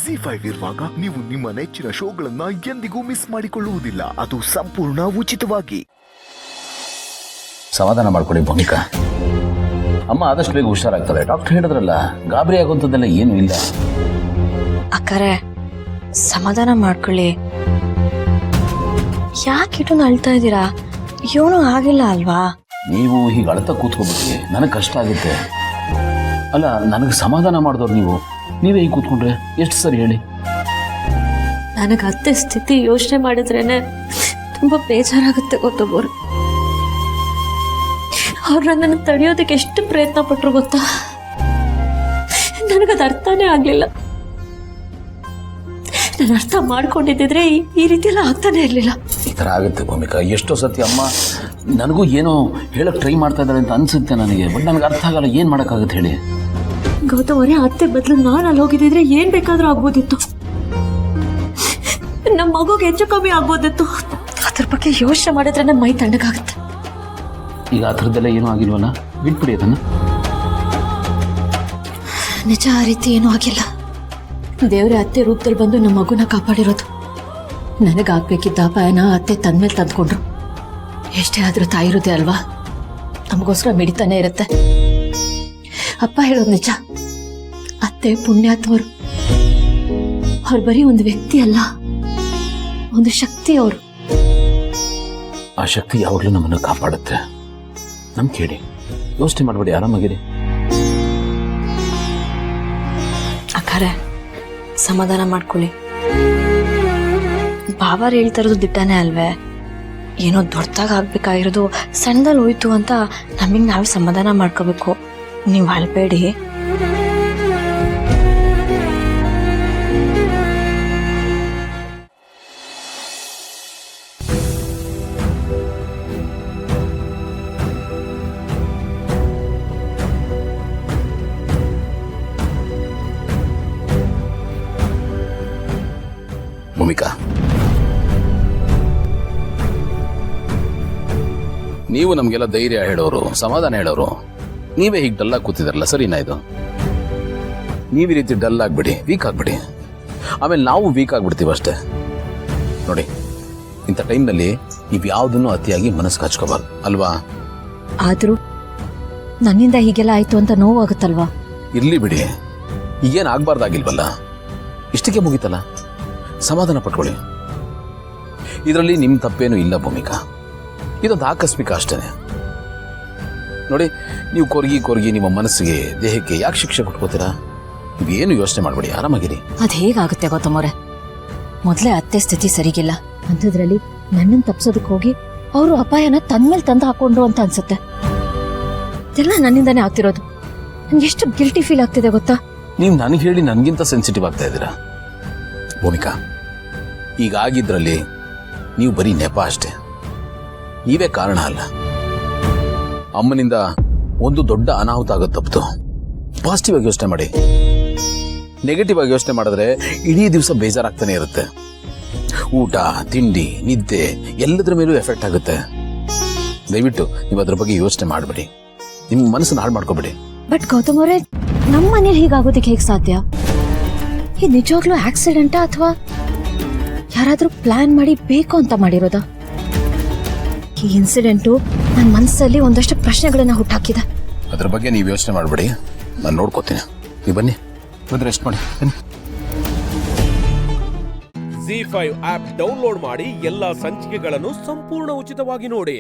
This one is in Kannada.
ZEE5 ಇರುವಾಗ ನೀವು ನಿಮ್ಮ ನೆಚ್ಚಿನ ಶೋಗಳನ್ನ ಎಂದಿಗೂ ಮಿಸ್ ಮಾಡಿಕೊಳ್ಳುವುದಿಲ್ಲ. ಅದು ಸಂಪೂರ್ಣ ಉಚಿತವಾಗಿ. ಸಮಾಧಾನ ಮಾಡ್ಕೊಳ್ಳಿ ಭೂಮಿಕಾ. ಅಮ್ಮ ಆದಷ್ಟು ಬೇಗ ಹುಷಾರಾಗ್ತಾರೆ. ಡಾಕ್ಟರ್ ಹೇಳಿದ್ರಲ್ಲ, ಗಾಬರಿ ಆಗುವಂಥದ್ದೆಲ್ಲ ಏನೂ ಇಲ್ಲ. ಅಕ್ಕರೆ ಸಮಾಧಾನ ಮಾಡ್ಕೊಳ್ಳಿ. ಯಾಕೆ ಇಟ್ಟು ಅಳ್ತಾ ಇದ್ದೀರಾ? ಏನೂ ಆಗಿಲ್ಲ ಅಲ್ವಾ? ನೀವು ಹೀಗೆ ಅಳ್ತಾ ಕೂತ್ಕೊಬಿಟ್ರಿ, ನನಗೆ ಕಷ್ಟ ಆಗುತ್ತೆ. ಅಲ್ಲ, ನನಗೆ ಸಮಾಧಾನ ಮಾಡಿದವ್ರು ನೀವೇ ಹೀಗೆ ಕೂತ್ಕೊಂಡ್ರೆ ಎಷ್ಟು ಸರಿ ಹೇಳಿ? ನನಗೆ ಅತ್ತೆ ಸ್ಥಿತಿ ಯೋಚನೆ ಮಾಡಿದ್ರೇನೆ ತುಂಬಾ ಬೇಜಾರಾಗುತ್ತೆ ಗೊತ್ತೊಬ್ಬರು. ಅವ್ರನ್ನ ನನ್ನ ತಡೆಯೋದಕ್ಕೆ ಎಷ್ಟು ಪ್ರಯತ್ನ ಪಟ್ರು ಗೊತ್ತಾ? ನನಗದು ಅರ್ಥನೇ ಆಗ್ಲಿಲ್ಲ. ನಾನು ಅರ್ಥ ಮಾಡ್ಕೊಂಡಿದ್ದಿದ್ರೆ ಈ ರೀತಿ ಎಲ್ಲ ಆಗ್ತಾನೆ ಇರ್ಲಿಲ್ಲ. ಈ ಥರ ಆಗುತ್ತೆ ಭೂಮಿಕಾ. ಎಷ್ಟೋ ಸತಿ ಅಮ್ಮ ನನಗೂ ಏನೋ ಹೇಳಕ್ ಟ್ರೈ ಮಾಡ್ತಾ ಇದ್ದಾರೆ ಅಂತ ಅನ್ಸುತ್ತೆ ನನಗೆ. ಬಟ್ ನನಗೆ ಅರ್ಥ ಆಗಲ್ಲ, ಏನು ಮಾಡೋಕ್ಕಾಗುತ್ತೆ ಹೇಳಿ? ಗೌತಮ್ ಅವರೇ, ಅತ್ತೆ ಬದಲು ನಾನು ಅಲ್ಲಿ ಹೋಗಿದ್ದಿದ್ರೆ ಏನ್ ಬೇಕಾದ್ರೂ ಆಗ್ಬೋದಿತ್ತು. ನಮ್ಮ ಮಗುಗೆ ಹೆಚ್ಚು ಕಮ್ಮಿ ಆಗ್ಬೋದಿತ್ತು. ಅದ್ರ ಬಗ್ಗೆ ಯೋಚನೆ ಮಾಡಿದ್ರೆ ನಮ್ಮ ಮೈ ತಣ್ಣಗಾಗುತ್ತೆ. ಈಗ ಆ ಥರದ್ದೆಲ್ಲ ಏನೂ ಆಗಿಲ್ವಲ್ಲ, ಬಿಟ್ಬಿಡಿ ಅದನ್ನು. ನಿಜ, ಆ ರೀತಿ ಏನೂ ಆಗಿಲ್ಲ. ದೇವ್ರೆ ಅತ್ತೆ ರೂಪದಲ್ಲಿ ಬಂದು ನಮ್ಮ ಮಗುನ ಕಾಪಾಡಿರೋದು. ನನಗಾಗ್ಬೇಕಿದ್ದ ಅಪಾಯನ ಅತ್ತೆ ತಂದ್ಮೇಲೆ ತಂದ್ಕೊಂಡ್ರು. ಎಷ್ಟೇ ಆದ್ರೂ ತಾಯಿರುತ್ತೆ ಅಲ್ವಾ, ನಮಗೋಸ್ಕರ ಮಿಡಿತಾನೆ ಇರುತ್ತೆ. ಅಪ್ಪ ಹೇಳೋದು ನಿಜ. ಅತ್ತೆ ಪುಣ್ಯಾತ್ಮರು. ಅವ್ರು ಬರೀ ಒಂದು ವ್ಯಕ್ತಿ ಅಲ್ಲ, ಒಂದು ಶಕ್ತಿ ಅವರು. ಆ ಶಕ್ತಿ ಯಾವಾಗಲೂ ನಮ್ಮನ್ನು ಕಾಪಾಡುತ್ತೆ. ನಮ್ ಕೇಳಿ, ಯೋಚನೆ ಮಾಡಬೇಡಿ, ಆರಾಮಾಗಿರಿ. ಅಕ್ಕಾರೆ ಸಮಾಧಾನ ಮಾಡ್ಕೊಳ್ಳಿ. ಬಾಬಾರ್ ಹೇಳ್ತಾ ಇರೋದು ದಿಟ್ಟನೇ ಅಲ್ವೇ? ಏನೋ ದೊಡ್ಡದಾಗ ಆಗ್ಬೇಕಾಗಿರೋದು ಸಣ್ಣದಲ್ಲಿ ಹೋಯ್ತು ಅಂತ ನಮಗೆ ನಾವೇ ಸಮಾಧಾನ ಮಾಡ್ಕೋಬೇಕು. ನೀವು ಅಳ್ಬೇಡಿ. ಭೂಮಿಕಾ, ನೀವು ನಮಗೆಲ್ಲ ಧೈರ್ಯ ಹೇಳೋರು, ಸಮಾಧಾನ ಹೇಳೋರು. ನೀವೇ ಹೀಗೆ ಡಲ್ ಆಗಿ ಕೂತಿದಾರಲ್ಲ, ಸರಿನಾ ಇದು? ನೀವು ಈ ರೀತಿ ಡಲ್ ಆಗ್ಬಿಡಿ, ವೀಕ್ ಆಗ್ಬಿಡಿ. ಆಮೇಲೆ ನಾವು ವೀಕ್ ಆಗ್ಬಿಡ್ತೀವಿ ಅಷ್ಟೇ. ನೋಡಿ, ಇಂಥ ಟೈಮ್ನಲ್ಲಿ ನೀವು ಯಾವುದನ್ನು ಅತಿಯಾಗಿ ಮನಸ್ಸು ಹಚ್ಕೋಬಾರ್ದು ಅಲ್ವಾ? ಆದ್ರೂ ನನ್ನಿಂದ ಹೀಗೆಲ್ಲ ಆಯ್ತು ಅಂತ ನೋವಾಗುತ್ತಲ್ವಾ? ಇರ್ಲಿ ಬಿಡಿ, ಈಗೇನು ಆಗ್ಬಾರ್ದಾಗಿಲ್ವಲ್ಲ, ಇಷ್ಟಕ್ಕೆ ಮುಗೀತಲ್ಲ. ಸಮಾಧಾನ ಪಟ್ಕೊಳ್ಳಿ. ಇದರಲ್ಲಿ ನಿಮ್ಮ ತಪ್ಪೇನೂ ಇಲ್ಲ ಭೂಮಿಕಾ. ಇದೊಂದು ಆಕಸ್ಮಿಕ ಅಷ್ಟೇ. ನೋಡಿ, ನೀವು ಕೊರಗಿ ನಿಮ್ಮ ಮನಸ್ಸಿಗೆ, ದೇಹಕ್ಕೆ ಯಾಕೆ ಶಿಕ್ಷೆ ಕೊಟ್ಕೋತೀರಾ? ನೀವೇನು ಯೋಚನೆ ಮಾಡಬೇಡಿ, ಆರಾಮಾಗಿರಿ. ಅದ್ ಹೇಗಾಗುತ್ತೆ ಗೊತ್ತಮ್ಮವ್ರೆ? ಮೊದಲೇ ಅತ್ತೆ ಸ್ಥಿತಿ ಸರಿಗಿಲ್ಲ ಅಂಥದ್ರಲ್ಲಿ ನನ್ನನ್ನು ತಪ್ಸೋದಕ್ಕೆ ಹೋಗಿ ಅವರು ಅಪಾಯನ ತನ್ಮೇಲೆ ತಂದು ಹಾಕೊಂಡ್ರು ಅಂತ ಅನ್ಸುತ್ತೆ. ಇದೆಲ್ಲ ನನ್ನಿಂದಾನೇ ಆಗ್ತಿರೋದು. ನನ್ಗೆ ಎಷ್ಟು ಗಿಲ್ಟಿ ಫೀಲ್ ಆಗ್ತಿದೆ ಗೊತ್ತಾ? ನೀವು ನನಗೆ ಹೇಳಿ ನನಗಿಂತ ಸೆನ್ಸಿಟಿವ್ ಆಗ್ತಾ ಇದ್ದೀರಾ ಭೂಮಿಕಾ. ಈಗಾಗಿದ್ರಲ್ಲಿ ನೀವು ಬರೀ ನೆಪ ಅಷ್ಟೇ, ನೀವೇ ಕಾರಣ ಅಲ್ಲ. ಅಮ್ಮನಿಂದ ಒಂದು ದೊಡ್ಡ ಅನಾಹುತ ಆಗೋದು ತಪ್ಪಿತು. ಪಾಸಿಟಿವ್ ಆಗಿ ಯೋಚನೆ ಮಾಡಿ. ನೆಗೆಟಿವ್ ಆಗಿ ಯೋಚನೆ ಮಾಡಿದ್ರೆ ಇಡೀ ದಿವಸ ಬೇಜಾರಾಗ್ತಾನೆ ಇರುತ್ತೆ. ಊಟ, ತಿಂಡಿ, ನಿದ್ದೆ ಎಲ್ಲದರ ಮೇಲೂ ಎಫೆಕ್ಟ್ ಆಗುತ್ತೆ. ದಯವಿಟ್ಟು ನೀವು ಅದ್ರ ಬಗ್ಗೆ ಯೋಚನೆ ಮಾಡಬೇಡಿ, ನಿಮ್ಮ ಮನಸ್ಸನ್ನು ಹಾಳು ಮಾಡ್ಕೋಬೇಡಿ. ಬಟ್ ಗೌತಮ್ ಅವರೇ, ನಮ್ಮ ಮನೇಲಿ ಹೀಗಾಗೋದಕ್ಕೆ ಹೇಗೆ ಸಾಧ್ಯ? ಇದು ನಿಜವಾಗ್ಲೂ ಆಕ್ಸಿಡೆಂಟಾ ಅಥವಾ ಯಾರಾದ್ರೂ ಪ್ಲಾನ್ ಮಾಡಿ ಬೇಕು ಅಂತ ಮಾಡಿರೋದಾ? ಈ ಇನ್ಸಿಡೆಂಟು ನನ್ನ ಮನಸ್ಸಲ್ಲಿ ಒಂದಷ್ಟು ಪ್ರಶ್ನೆಗಳನ್ನ ಹುಟ್ಟಾಕಿದೆ. ಅದ್ರ ಬಗ್ಗೆ ನೀವು ಯೋಚನೆ ಮಾಡಬೇಡಿ, ನಾನು ನೋಡ್ಕೋತೀನಿ. ನೀವು ಬನ್ನಿ, ಬಂದ್ರೆ ರೆಸ್ಟ್ ಮಾಡಿ. ZEE5 ಆಪ್ ಡೌನ್ಲೋಡ್ ಮಾಡಿ ಎಲ್ಲಾ ಸಂಚಿಕೆಗಳನ್ನು ಸಂಪೂರ್ಣ ಉಚಿತವಾಗಿ ನೋಡಿ.